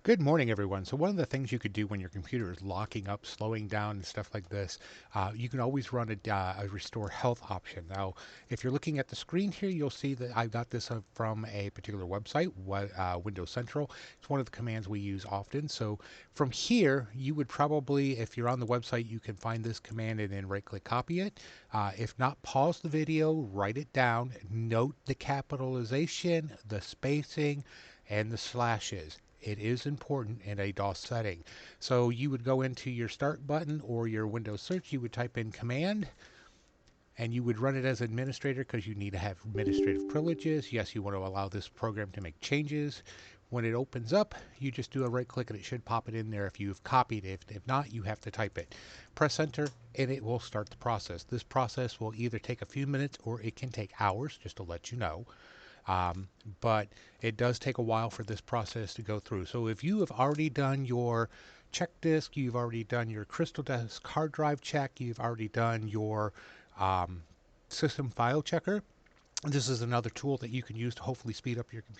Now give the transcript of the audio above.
Good morning, everyone. So one of the things you could do when your computer is locking up, slowing down, and stuff like this, you can always run a restore health option. Now, if you're looking at the screen here, you'll see that I got this from a particular website, Windows Central. It's one of the commands we use often. So from here, you would probably, if you're on the website, you can find this command and then right-click copy it. If not, pause the video, write it down, note the capitalization, the spacing, and the slashes. It is important in a DOS setting. So you would go into your start button or your Windows search, you would type in command, and you would run it as administrator because you need to have administrative privileges. Yes, you want to allow this program to make changes. When it opens up, you just do a right click and it should pop it in there if you've copied it. If not, you have to type it. Press enter and it will start the process. This process will either take a few minutes or it can take hours, just to let you know. Um, but it does take a while for this process to go through. So if you have already done your check disk, you've already done your Crystal Disk hard drive check, you've already done your um, system file checker, this is another tool that you can use to hopefully speed up your computer.